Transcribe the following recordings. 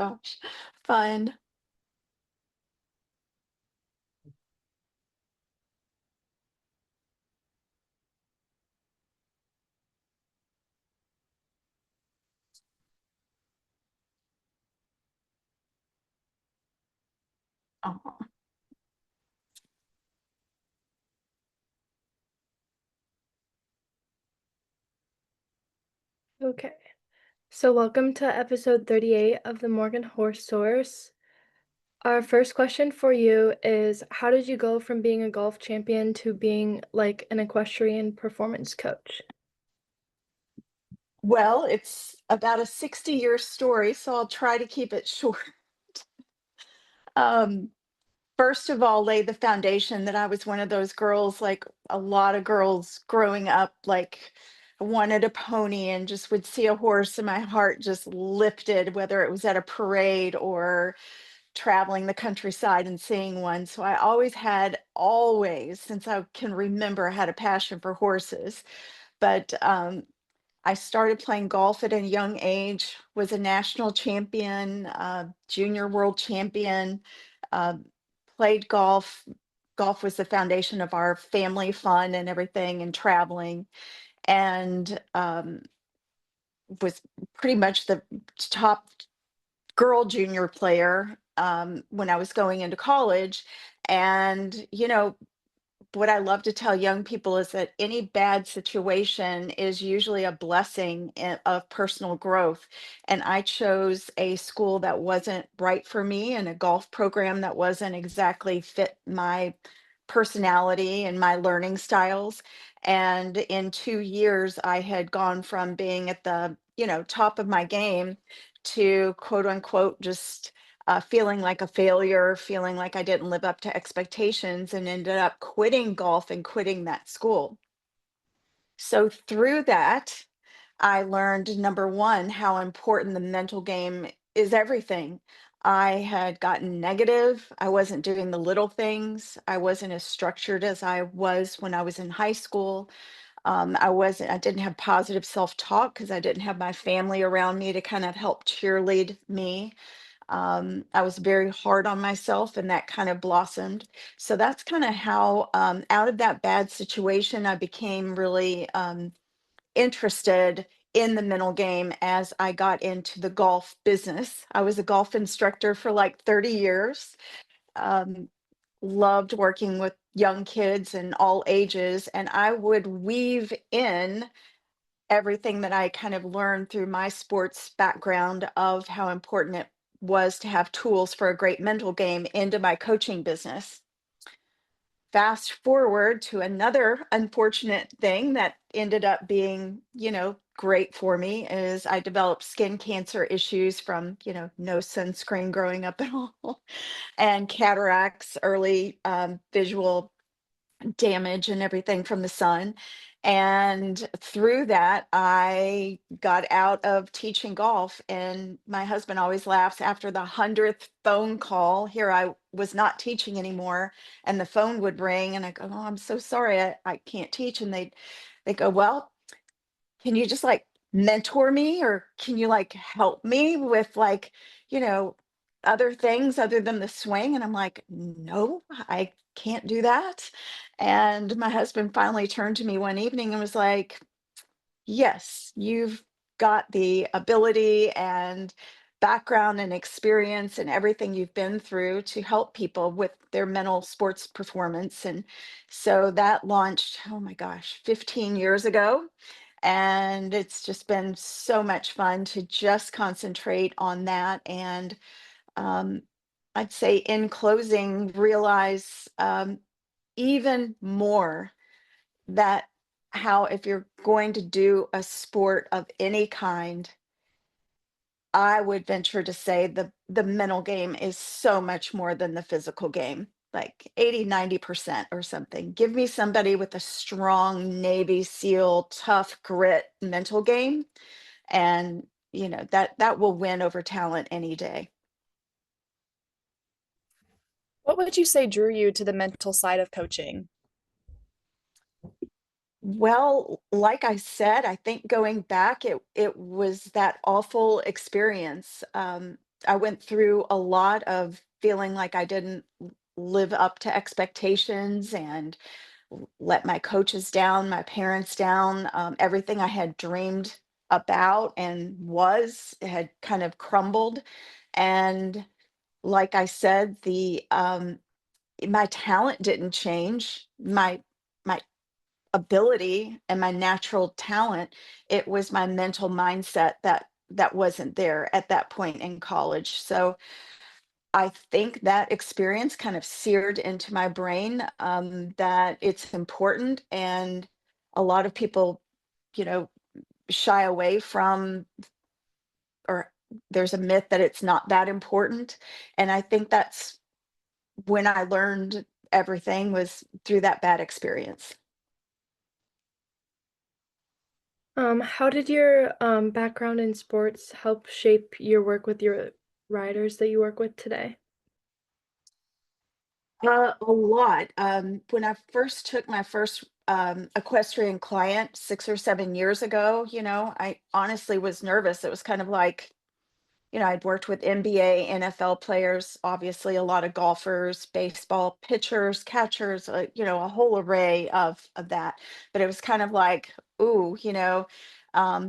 gosh, fun. Oh, Okay, so welcome to episode 38 of the Morgan Horse Source. Our first question for you is how did you go from being a golf champion to being like an equestrian performance coach? well, it's about a 60-year story, so I'll try to keep it short. Um, First of all, lay the foundation that I was one of those girls, like a lot of girls growing up, like wanted a pony and just would see a horse and my heart just lifted, whether it was at a parade or traveling the countryside and seeing one. So I always, since I can remember, had a passion for horses. But I started playing golf at a young age, was a national champion, junior world champion, uh, played golf. Golf was the foundation of our family fun and everything and traveling, and was pretty much the top girl junior player when I was going into college. And, what I love to tell young people is that any bad situation is usually a blessing of personal growth. And I chose a school that wasn't right for me and a golf program that wasn't exactly fit my personality and my learning styles. And in 2 years, I had gone from being at the, top of my game to quote unquote just feeling like a failure, feeling like I didn't live up to expectations, and ended up quitting golf and quitting that school. So, through that, I learned number one, how important the mental game is everything. I had gotten negative. I wasn't doing the little things. I wasn't as structured as I was when I was in high school. I didn't have positive self talk because I didn't have my family around me to kind of help cheerlead me. I was very hard on myself, and that kind of blossomed. So that's kind of how, out of that bad situation, I became really interested in the mental game as I got into the golf business. I was a golf instructor for like 30 years. Um, Loved working with young kids and all ages, and I would weave in everything that I kind of learned through my sports background of how important it was to have tools for a great mental game into my coaching business. Fast forward to another unfortunate thing that ended up being, great for me is I developed skin cancer issues from, no sunscreen growing up at all and cataracts, early visual damage and everything from the sun. And through that, I got out of teaching golf. And my husband always laughs after the 100th phone call. Here I was not teaching anymore, and the phone would ring, and I go, "Oh, I'm so sorry, I can't teach." And they go, "Well, can you just like mentor me, or can you like help me with like, you know, other things other than the swing?" And I'm like, "No, I can't do that." And my husband finally turned to me one evening and was like, "Yes, you've got the ability and background and experience and everything you've been through to help people with their mental sports performance." And so that launched, oh my gosh, 15 years ago. And it's just been so much fun to just concentrate on that. And um, I'd say in closing, realize even more that how if you're going to do a sport of any kind, I would venture to say the mental game is so much more than the physical game, like 80, 90% or something. Give me somebody with a strong Navy SEAL, tough grit mental game, and that will win over talent any day. What would you say drew you to the mental side of coaching? Well, like I said, I think going back, it was that awful experience. I went through a lot of feeling like I didn't live up to expectations and let my coaches down, my parents down, everything I had dreamed about and was had kind of crumbled. And like I said, the my talent didn't change. My ability and my natural talent, it was my mental mindset that wasn't there at that point in college. So I think that experience kind of seared into my brain, that it's important, and a lot of people, you know, shy away from, or there's a myth that it's not that important. And I think that's when I learned everything was through that bad experience. How did your background in sports help shape your work with your riders that you work with today? A lot. When I first took my first equestrian client 6 or 7 years ago, I honestly was nervous. It was kind of like, I'd worked with NBA, NFL players, obviously a lot of golfers, baseball pitchers, catchers, a whole array of that. But it was kind of like, ooh,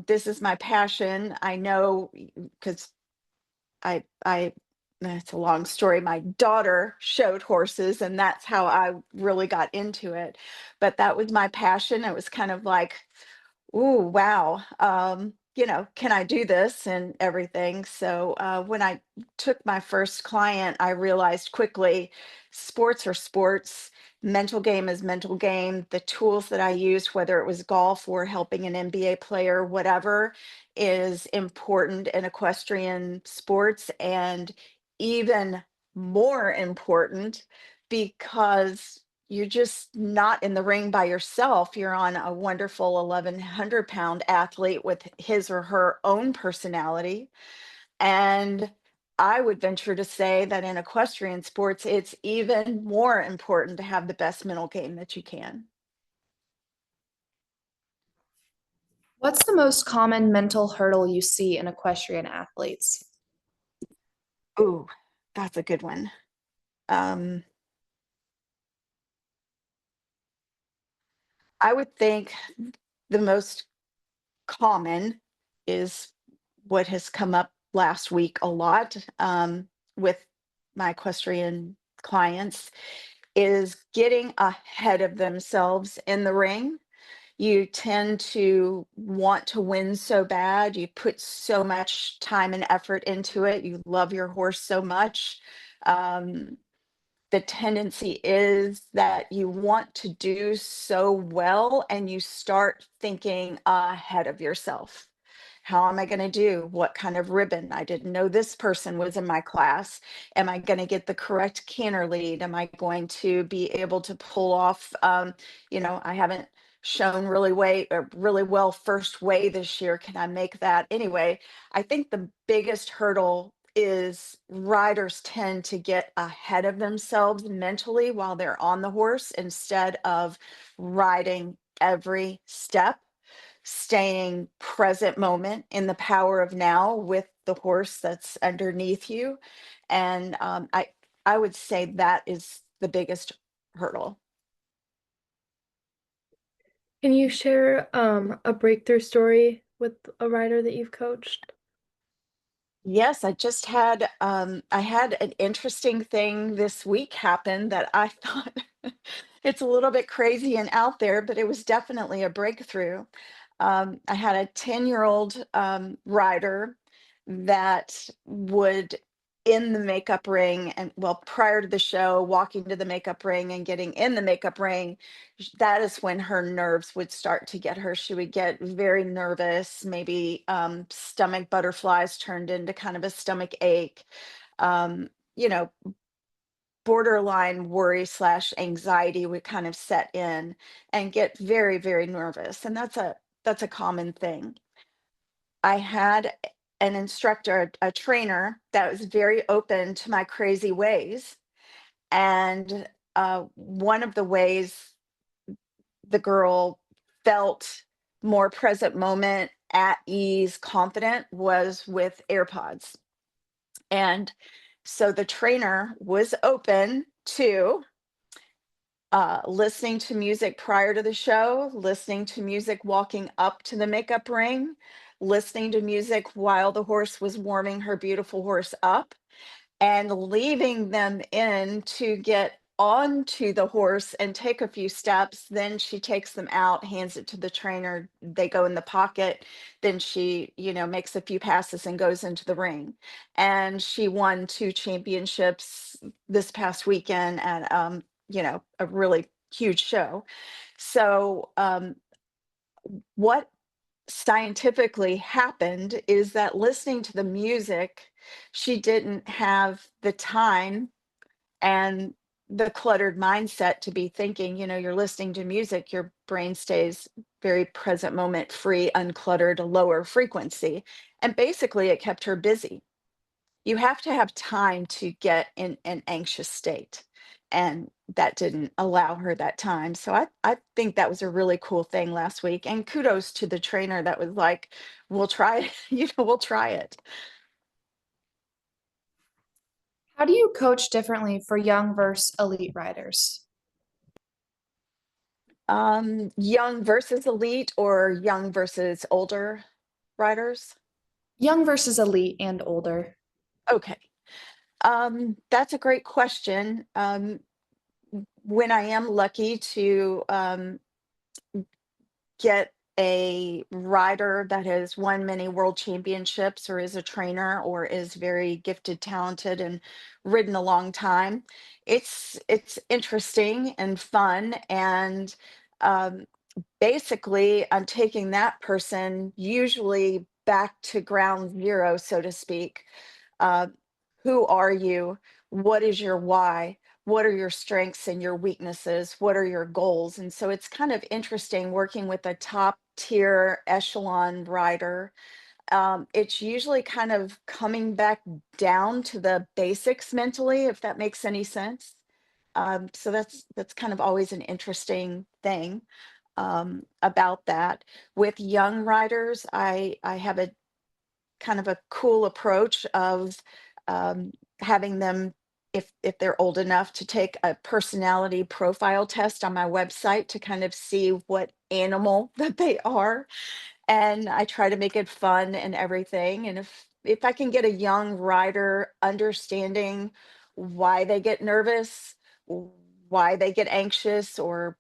this is my passion. I know because I it's a long story. My daughter showed horses, and that's how I really got into it. But that was my passion. It was kind of like, ooh, wow. Can I do this and everything? So when I took my first client, I realized quickly sports are sports, mental game is mental game. The tools that I used, whether it was golf or helping an NBA player, whatever, is important in equestrian sports, and even more important because you're just not in the ring by yourself. You're on a wonderful 1,100-pound athlete with his or her own personality. And I would venture to say that in equestrian sports, it's even more important to have the best mental game that you can. What's the most common mental hurdle you see in equestrian athletes? Ooh, that's a good one. Um, I would think the most common is what has come up last week a lot, with my equestrian clients, is getting ahead of themselves in the ring. You tend to want to win so bad. You put so much time and effort into it. You love your horse so much. Um, the tendency is that you want to do so well, and you start thinking ahead of yourself. How am I going to do? What kind of ribbon? I didn't know this person was in my class. Am I going to get the correct canter lead? Am I going to be able to pull off? I haven't shown really well first way this year. Can I make that? Anyway, I think the biggest hurdle is riders tend to get ahead of themselves mentally while they're on the horse instead of riding every step, staying present moment in the power of now with the horse that's underneath you. And I would say that is the biggest hurdle. Can you share a breakthrough story with a rider that you've coached? Yes, I had an interesting thing this week happen that I thought it's a little bit crazy and out there, but it was definitely a breakthrough. I had a 10-year-old rider that would, in the makeup ring, and well, prior to the show, walking to the makeup ring and getting in the makeup ring, that is when her nerves would start to get her. She would get very nervous, maybe stomach butterflies turned into kind of a stomach ache. Um, you know, Borderline worry slash anxiety would kind of set in and get very, very nervous. And that's a common thing. I had an instructor, a trainer that was very open to my crazy ways. And one of the ways the girl felt more present moment, at ease, confident was with AirPods. And so the trainer was open to listening to music prior to the show, listening to music walking up to the makeup ring, listening to music while the horse was warming her beautiful horse up, and leaving them in to get onto the horse and take a few steps. Then she takes them out, hands it to the trainer. They go in the pocket. Then she, makes a few passes and goes into the ring. And she won 2 championships this past weekend at, a really huge show. So, what scientifically happened is that listening to the music, she didn't have the time and the cluttered mindset to be thinking, you're listening to music, your brain stays very present moment, free, uncluttered, a lower frequency. And basically, it kept her busy. You have to have time to get in an anxious state. And that didn't allow her that time. So I think that was a really cool thing last week. And kudos to the trainer that was like, we'll try it, we'll try it. How do you coach differently for young versus elite riders? Young versus elite or young versus older riders? Young versus elite and older. Okay. That's a great question. When I am lucky to get a rider that has won many world championships or is a trainer or is very gifted, talented, and ridden a long time, it's interesting and fun. And um, basically, I'm taking that person usually back to ground zero, so to speak. uh, who are you? What is your why? What are your strengths and your weaknesses? What are your goals? And so it's kind of interesting working with a top tier echelon rider. It's usually kind of coming back down to the basics mentally, if that makes any sense. So that's kind of always an interesting thing about that. With young riders, I have a kind of a cool approach of um, having them, if they're old enough, to take a personality profile test on my website to kind of see what animal that they are. And I try to make it fun and everything. And if I can get a young rider understanding why they get nervous, why they get anxious, or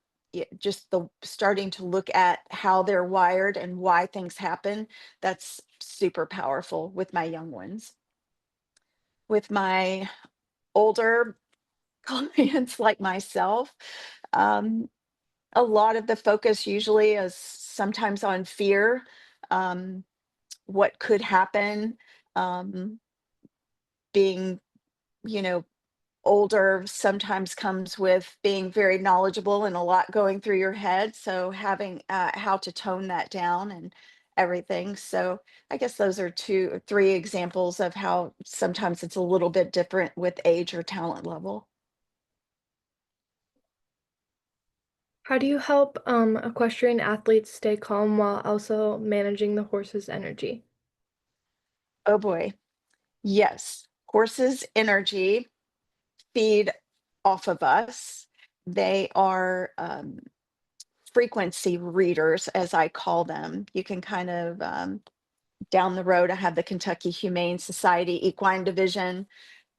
just the starting to look at how they're wired and why things happen, that's super powerful with my young ones. With my older clients like myself, um, a lot of the focus usually is sometimes on fear. Um, what could happen, um, being, you know, older sometimes comes with being very knowledgeable and a lot going through your head. So having how to tone that down and everything. So I guess those are 2 or 3 examples of how sometimes it's a little bit different with age or talent level. How do you help equestrian athletes stay calm while also managing the horse's energy? Oh boy. Yes. Horses' energy feed off of us. They are frequency readers, as I call them. You can kind of down the road, I have the Kentucky Humane Society Equine Division,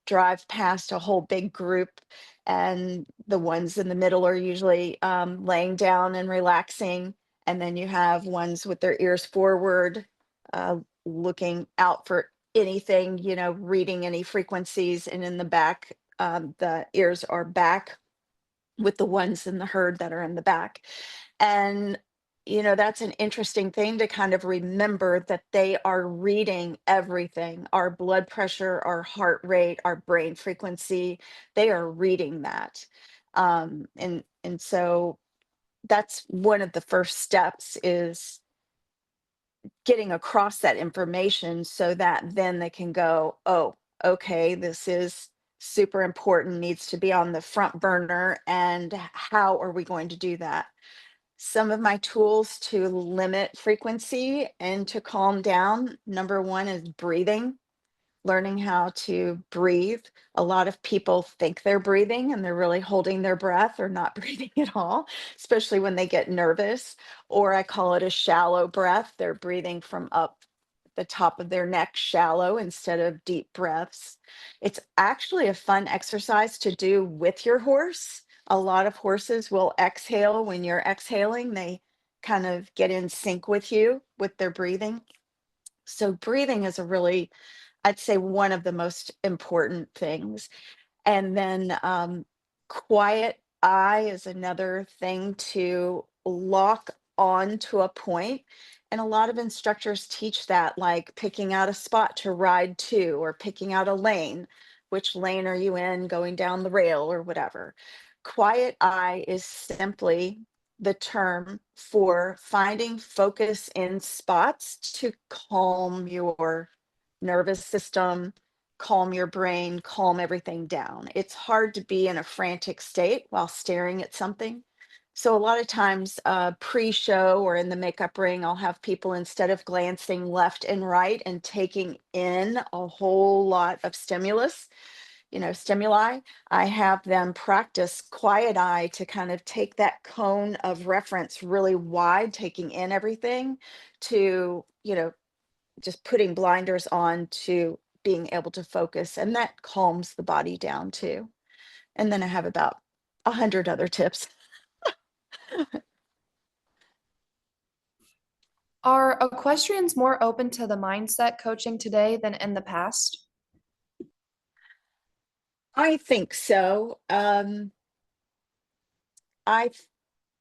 drive past a whole big group, and the ones in the middle are usually laying down and relaxing. And then you have ones with their ears forward, looking out for anything, reading any frequencies. And in the back, the ears are back with the ones in the herd that are in the back. And, that's an interesting thing to kind of remember that they are reading everything, our blood pressure, our heart rate, our brain frequency. They are reading that. And so that's one of the first steps is getting across that information so that then they can go, oh, okay, this is super important, needs to be on the front burner. And how are we going to do that? Some of my tools to limit frequency and to calm down, number one is breathing. learning how to breathe. A lot of people think they're breathing and they're really holding their breath or not breathing at all, especially when they get nervous. Or I call it a shallow breath. They're breathing from up the top of their neck, shallow instead of deep breaths. It's actually a fun exercise to do with your horse. A lot of horses will exhale when you're exhaling. They kind of get in sync with you with their breathing. So breathing is a really, I'd say, one of the most important things. And then quiet eye is another thing to lock on to a point. And a lot of instructors teach that, like picking out a spot to ride to or picking out a lane. Which lane are you in going down the rail or whatever? Quiet eye is simply the term for finding focus in spots to calm your nervous system, calm your brain, calm everything down. It's hard to be in a frantic state while staring at something. So a lot of times, pre-show or in the makeup ring, I'll have people, instead of glancing left and right and taking in a whole lot of stimuli, I have them practice quiet eye to kind of take that cone of reference really wide, taking in everything, to, just putting blinders on to being able to focus, and that calms the body down too. And then I have about 100 other tips. Are equestrians more open to the mindset coaching today than in the past? I think so. I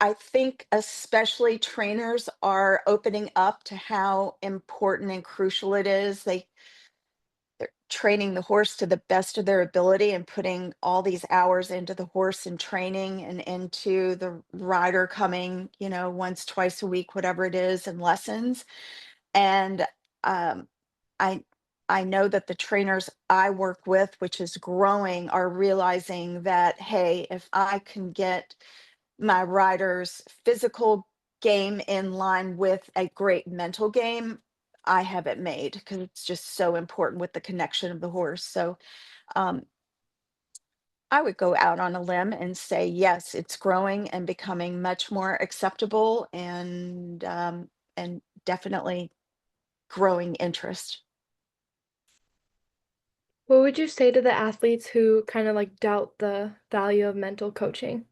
I think especially trainers are opening up to how important and crucial it is. They're training the horse to the best of their ability and putting all these hours into the horse and training and into the rider coming, once, twice a week, whatever it is, and lessons. And um, I I know that the trainers I work with, which is growing, are realizing that, hey, if I can get my rider's physical game in line with a great mental game, I have it made, because it's just so important with the connection of the horse. So um, I would go out on a limb and say, yes, it's growing and becoming much more acceptable, and definitely growing interest. What would you say to the athletes who kind of like doubt the value of mental coaching?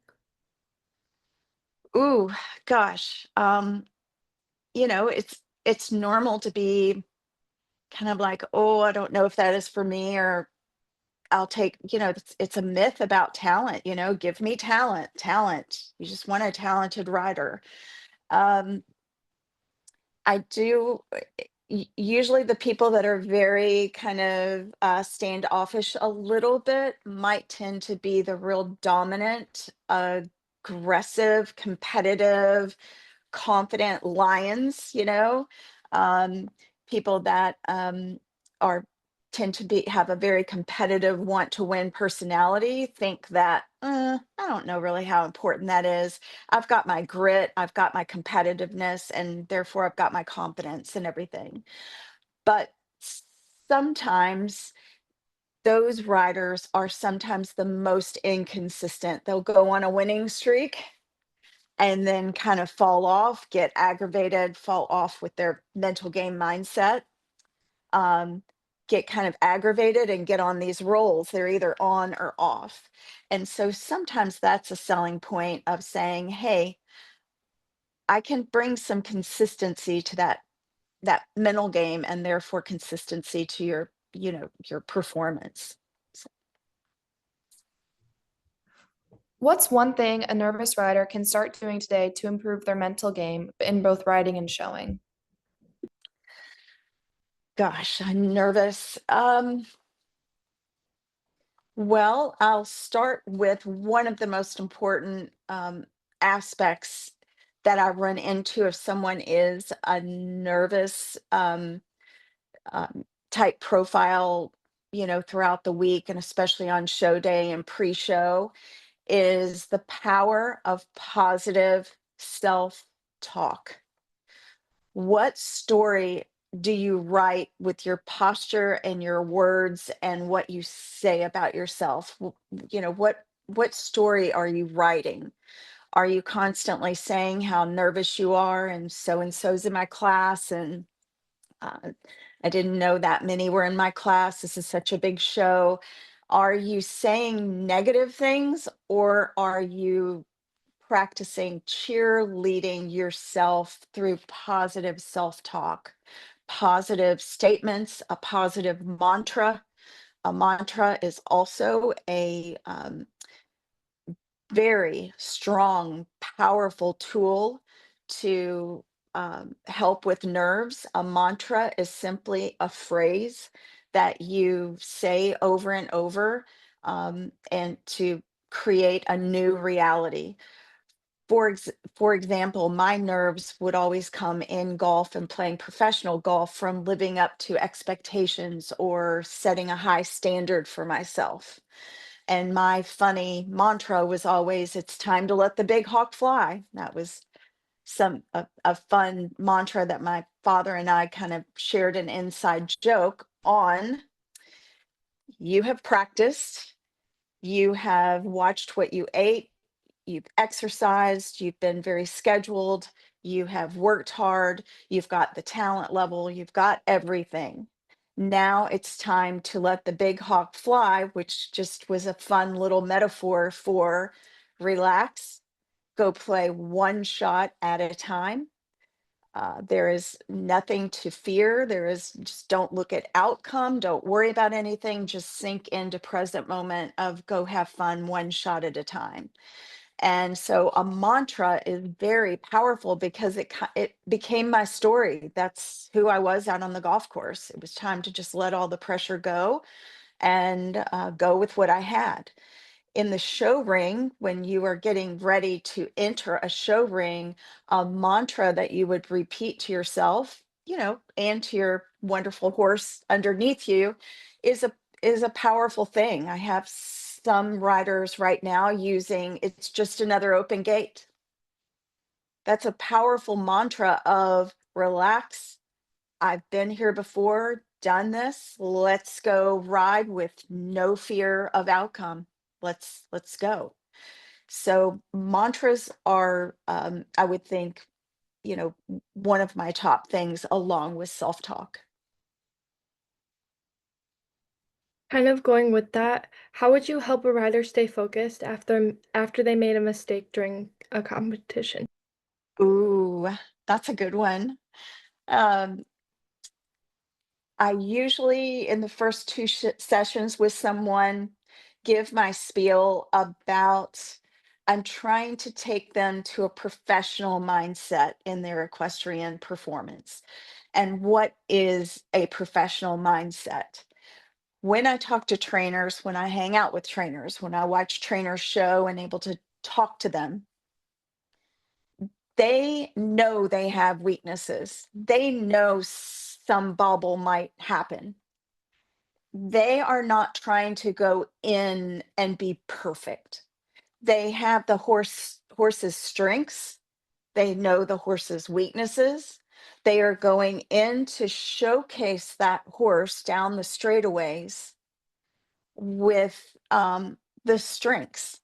Ooh, gosh. It's normal to be kind of like, oh, I don't know if that is for me, or I'll take, it's a myth about talent, give me talent, talent. You just want a talented rider. Um, I do. Usually the people that are very kind of standoffish a little bit might tend to be the real dominant, aggressive, competitive, confident lions, um, people that are tend to be have a very competitive, want to win personality, think that, I don't know really how important that is. I've got my grit, I've got my competitiveness, and therefore I've got my confidence and everything. But sometimes those riders are sometimes the most inconsistent. They'll go on a winning streak and then kind of fall off, get aggravated, fall off with their mental game mindset, um, get kind of aggravated and get on these rolls. They're either on or off. And so sometimes that's a selling point of saying, hey, I can bring some consistency to that mental game, and therefore consistency to your performance. So, What's one thing a nervous rider can start doing today to improve their mental game in both riding and showing? gosh, I'm nervous. Well, I'll start with one of the most important aspects that I run into if someone is a nervous type profile, throughout the week, and especially on show day and pre-show, is the power of positive self talk. What story do you write with your posture and your words and what you say about yourself? What story are you writing? Are you constantly saying how nervous you are and so's in my class and uh, I didn't know that many were in my class. This is such a big show. Are you saying negative things or are you practicing cheerleading yourself through positive self talk, positive statements, a positive mantra? A mantra is also a very strong, powerful tool to help with nerves. A mantra is simply a phrase that you say over and over and to create a new reality. For example, my nerves would always come in golf and playing professional golf from living up to expectations or setting a high standard for myself. And my funny mantra was always, it's time to let the big hawk fly. That was a fun mantra that my father and I kind of shared an inside joke on. You have practiced, you have watched what you ate, you've exercised, you've been very scheduled, you have worked hard, you've got the talent level, you've got everything. Now it's time to let the big hawk fly, which just was a fun little metaphor for relax, go play one shot at a time. There is nothing to fear. There is just don't look at outcome, don't worry about anything, just sink into present moment of go have fun one shot at a time. And so a mantra is very powerful because it became my story. That's who I was out on the golf course. It was time to just let all the pressure go and go with what I had. In the show ring, when you are getting ready to enter a show ring, a mantra that you would repeat to yourself, and to your wonderful horse underneath you is a powerful thing. I have some riders right now using it's just another open gate. That's a powerful mantra of relax. I've been here before, done this. Let's go ride with no fear of outcome. Let's go. So mantras are, I would think, one of my top things along with self-talk. Kind of going with that, how would you help a rider stay focused after they made a mistake during a competition? Ooh, that's a good one. Um, I usually, in the first two sessions with someone, give my spiel about I'm trying to take them to a professional mindset in their equestrian performance. And what is a professional mindset? When I talk to trainers, when I hang out with trainers, when I watch trainers show and able to talk to them, they know they have weaknesses. They know some bobble might happen. They are not trying to go in and be perfect. They have the horse's strengths. They know the horse's weaknesses. They are going in to showcase that horse down the straightaways with the strengths.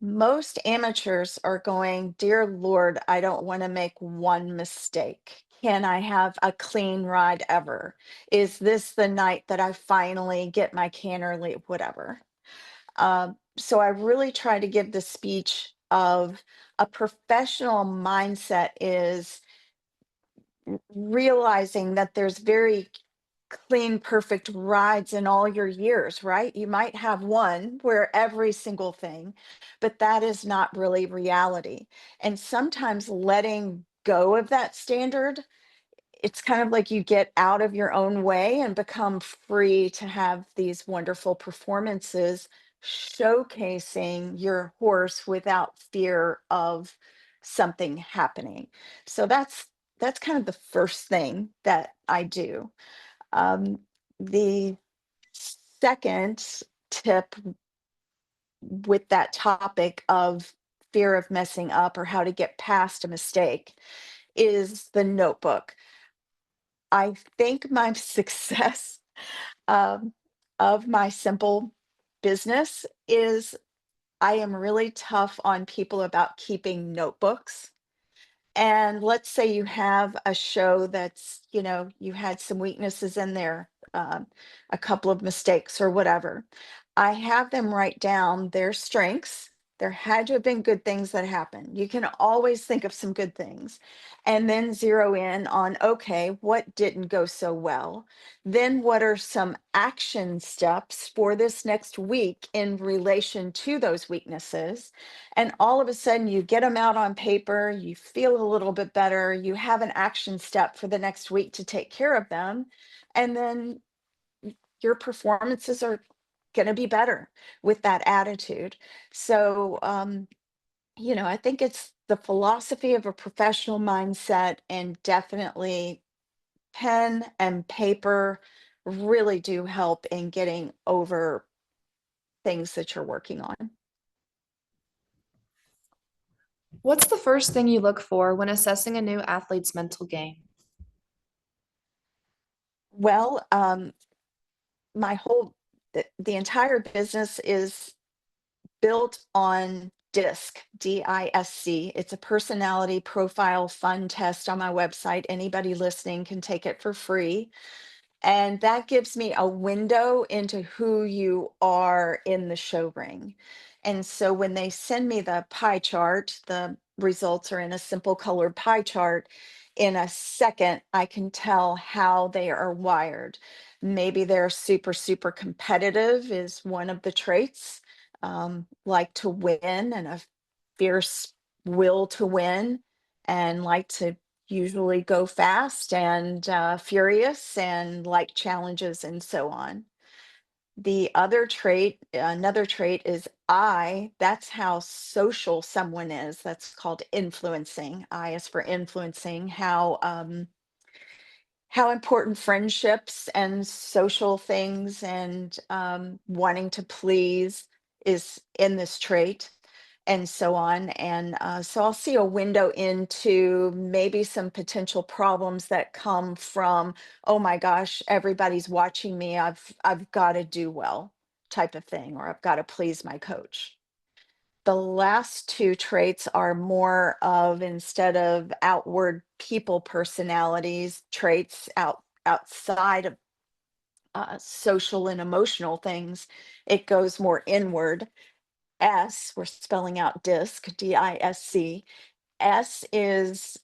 Most amateurs are going, Dear Lord, I don't want to make one mistake. Can I have a clean ride ever? Is this the night that I finally get my canter leave? Whatever. So I really try to give the speech of a professional mindset is realizing that there's very clean, perfect rides in all your years, right? You might have one where every single thing, but that is not really reality. And sometimes letting go of that standard, it's kind of like you get out of your own way and become free to have these wonderful performances showcasing your horse without fear of something happening. So that's kind of the first thing that I do. um, the second tip with that topic of fear of messing up or how to get past a mistake is the notebook. I think my success um, of my simple business is I am really tough on people about keeping notebooks. And let's say you have a show that's, you had some weaknesses in there, a couple of mistakes or whatever. I have them write down their strengths. There had to have been good things that happened. You can always think of some good things and then zero in on, okay, what didn't go so well? Then what are some action steps for this next week in relation to those weaknesses? And all of a sudden, you get them out on paper, you feel a little bit better, you have an action step for the next week to take care of them. And then your performances are going to be better with that attitude. So, I think it's the philosophy of a professional mindset, and definitely pen and paper really do help in getting over things that you're working on. What's the first thing you look for when assessing a new athlete's mental game? Well, my whole the entire business is built on DISC. It's a personality profile fun test on my website. Anybody listening can take it for free. And that gives me a window into who you are in the show ring. And so when they send me the pie chart, the results are in a simple colored pie chart. In a second, I can tell how they are wired. Maybe they're super, super competitive, is one of the traits, like to win and a fierce will to win, and like to usually go fast and furious and like challenges and so on. Another trait is I. That's how social someone is. That's called influencing. I is for influencing. How important friendships and social things and wanting to please is in this trait, and so on. And so I'll see a window into maybe some potential problems that come from, oh my gosh, everybody's watching me. I've got to do well, type of thing, or I've got to please my coach. The last two traits are more of, instead of outward people personalities, traits outside of social and emotional things. It goes more inward. We're spelling out DISC, DISC. S is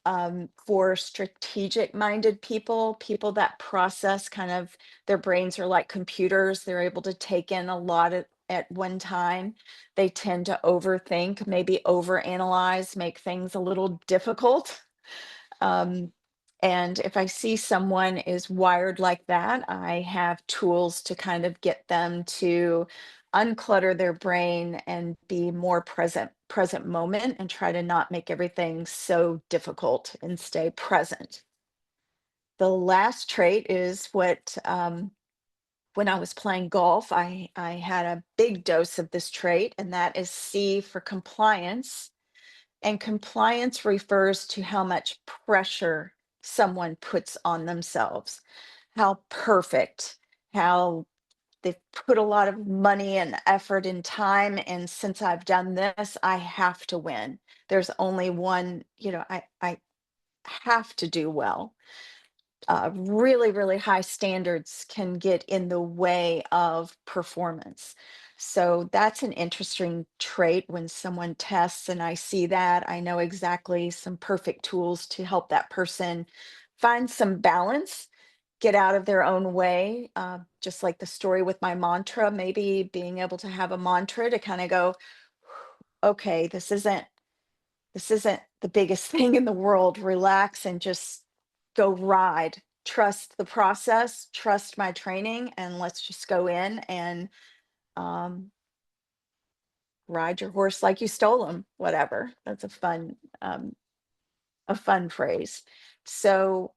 for strategic minded people, people that process kind of, their brains are like computers. They're able to take in a lot at one time. They tend to overthink, maybe overanalyze, make things a little difficult. Um, and if I see someone is wired like that, I have tools to kind of get them to unclutter their brain and be more present moment, and try to not make everything so difficult and stay present. The last trait is what, when I was playing golf, I had a big dose of this trait, and that is C for compliance. And compliance refers to how much pressure someone puts on themselves, how perfect, how they've put a lot of money and effort and time. And since I've done this, I have to win. There's only one, I have to do well. Really, really high standards can get in the way of performance. So that's an interesting trait. When someone tests and I see that, I know exactly some perfect tools to help that person find some balance, get out of their own way. Just like the story with my mantra, maybe being able to have a mantra to kind of go, okay, this isn't the biggest thing in the world. Relax and just go ride. Trust the process, trust my training, and let's just go in and um, ride your horse like you stole him. Whatever. That's a fun phrase. So,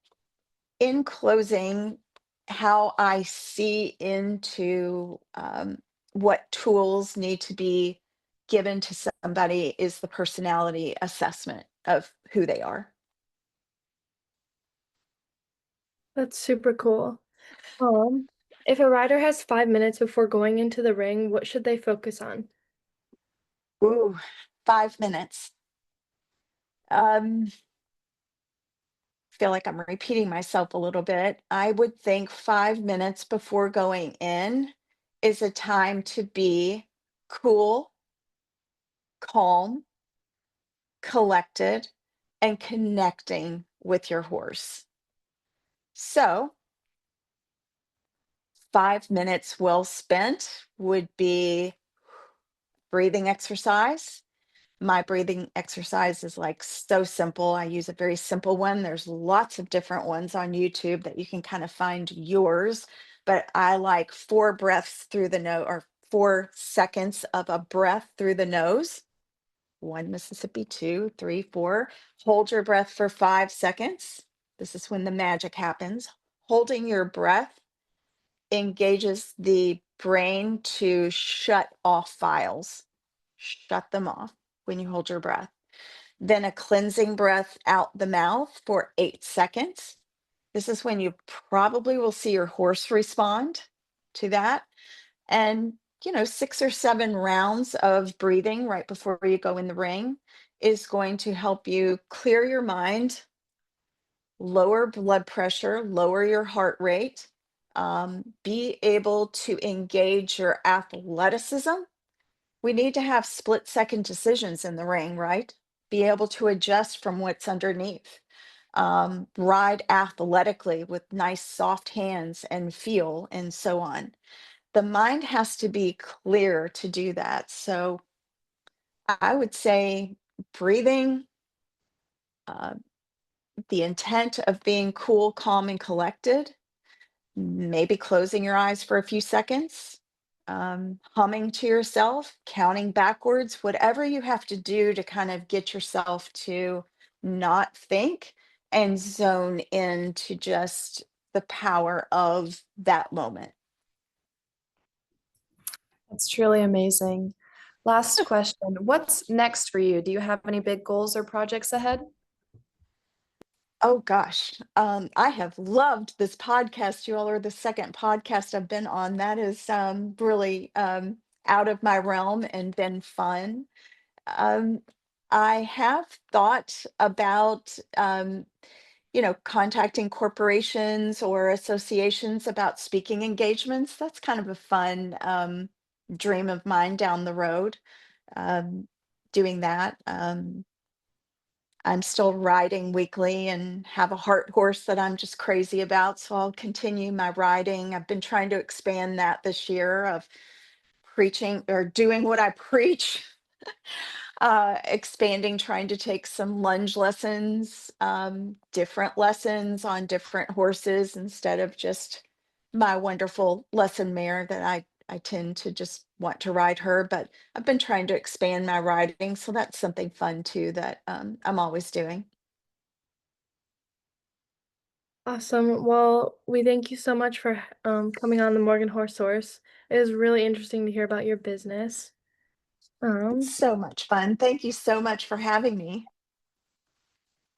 in closing, how I see into what tools need to be given to somebody is the personality assessment of who they are. That's super cool. If a rider has 5 minutes before going into the ring, what should they focus on? Ooh, 5 minutes. Feel like I'm repeating myself a little bit. I would think 5 minutes before going in is a time to be cool, calm, collected, and connecting with your horse. So, 5 minutes well spent would be breathing exercise. My breathing exercise is like so simple. I use a very simple one. There's lots of different ones on YouTube that you can kind of find yours, but I like 4 breaths through the nose, or 4 seconds of a breath through the nose. One Mississippi, two, three, four. Hold your breath for 5 seconds. This is when the magic happens. Holding your breath engages the brain to shut off files, shut them off when you hold your breath. Then a cleansing breath out the mouth for 8 seconds. This is when you probably will see your horse respond to that. And, 6 or 7 rounds of breathing right before you go in the ring is going to help you clear your mind, lower blood pressure, lower your heart rate, be able to engage your athleticism. We need to have split-second decisions in the ring, right? Be able to adjust from what's underneath. Ride athletically with nice soft hands and feel and so on. The mind has to be clear to do that. So I would say breathing, uh, the intent of being cool, calm, and collected, maybe closing your eyes for a few seconds, humming to yourself, counting backwards, whatever you have to do to kind of get yourself to not think and zone into just the power of that moment. That's truly amazing. Last question. What's next for you? Do you have any big goals or projects ahead? Oh gosh, I have loved this podcast. You all are the second podcast I've been on. That is really out of my realm and been fun. Um, I have thought about, contacting corporations or associations about speaking engagements. That's kind of a fun dream of mine down the road, um, doing that. I'm still riding weekly and have a heart horse that I'm just crazy about. So I'll continue my riding. I've been trying to expand that this year of preaching or doing what I preach, expanding, trying to take some lunge lessons, different lessons on different horses instead of just my wonderful lesson mare that I tend to just want to ride her. But I've been trying to expand my riding, so that's something fun too that I'm always doing. Awesome. Well, we thank you so much for coming on the Morgan Horse Source. It was really interesting to hear about your business. Um, So much fun. Thank you so much for having me.